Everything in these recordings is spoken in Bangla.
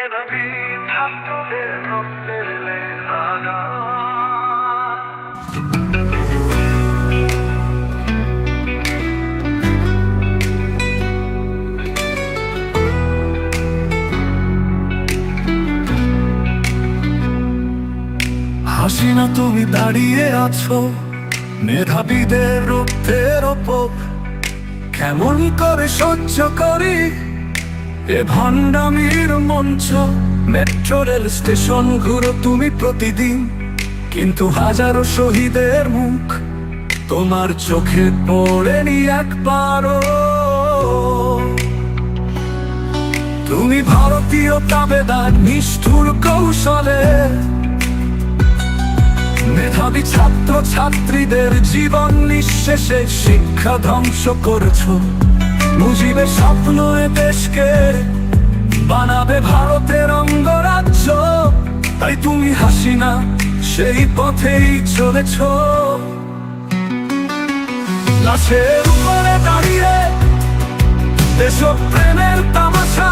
মেধাবী ছাত্রদের রক্তের লেখা গান। হাসিনা, তুমি দাঁড়িয়ে আছো মেধাবীদের রক্তের ওপর। কেমন করে সহ্য করি এ ভণ্ডামির মঞ্চ? মেট্রো রেল স্টেশন ঘুরো তুমি প্রতিদিন, কিন্তু হাজারো শহীদের মুখ তোমার চোখে পড়েনি একবারও। তুমি ভারতীয় তাবেদার নিষ্ঠুর কৌশলে মেধাবী ছাত্র ছাত্রীদের জীবন নিঃশেষে শিক্ষা ধ্বংস করেছো। মুজিবের স্বপ্ন এ দেশকে বানাবে ভারতের অঙ্গরাজ্য। তাই তুমি হাসিনা, সেই পথেই চলেছ। লাশের উপরে দাঁড়িয়ে দেশপ্রেমের তামাশা,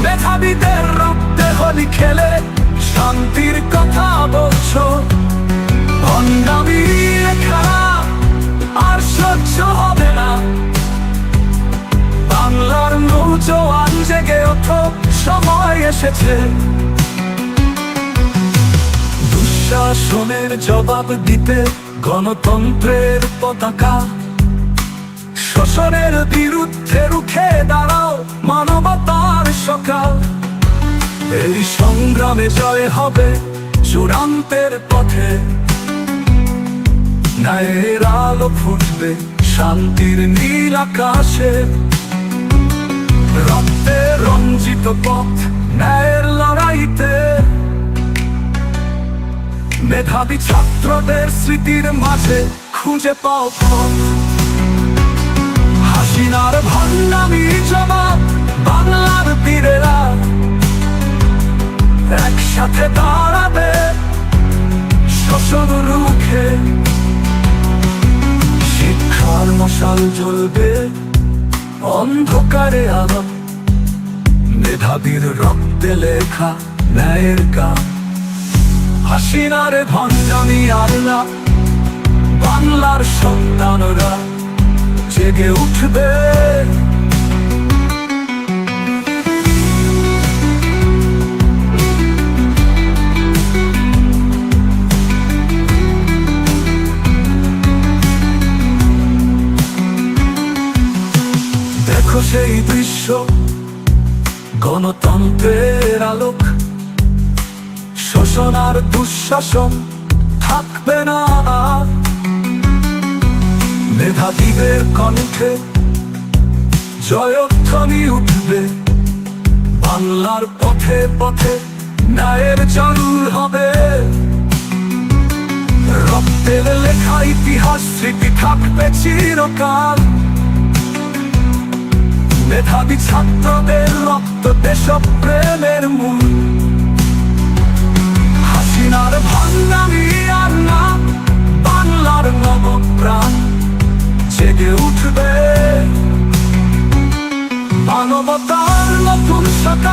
মেধাবীদের রক্তে হোলি খেলে শান্তির কথা বলছো। ভণ্ডামি খেলা আর সহ্য হবে না। বাংলার নৌজওয়ান জেগে ওঠো, সময় এসেছে। দুঃশাসনের জবাব দিতে গণতন্ত্রের পতাকা, শোষণের বিরুদ্ধে রুখে দাঁড়াও মানবতার সকাল। এই সংগ্রামে জয় হবে চূড়ান্তের পথে। ন্যায়ের আলো ফুটবে শান্তির নীল আকাশে। রক্তে রঞ্জিত পথ ন্যায়ের লড়াইতে। মেধাবী ছাত্রদের স্মৃতির মাঝে খুঁজে পাও পথ। হাসিনার ভণ্ডামি জবাব বাংলার বীরেরা একসাথে দাঁড়াবে শোষণ রুখে। শিক্ষার মশাল জ্বলবে অন্ধকারে আলো। মেধাবীর রক্তে লেখা ন্যায়ের গান। হাসিনার ভণ্ডামি আল্লাহ, বাংলার সন্তানরা জেগে উঠবে। দেখো সেই দৃশ্য, গণতন্ত্রের আলোক। শোষণ আর দুঃশাসন থাকবে না আর। মেধাবীদের কণ্ঠে জয়ধ্বনি উঠবে। বাংলার পথে পথে ন্যায়ের জরুর হবে। রক্তের লেখা ইতিহাস স্মৃতি থাকবে চিরকাল। মেধাবী ছাত্রদের রক্ত দেশপ্রেমের মূল। হাসিনার ভণ্ডামি আর না, বাংলার নবপ্রাণ জেগে উঠবে। মানবতার নতুন সকাল।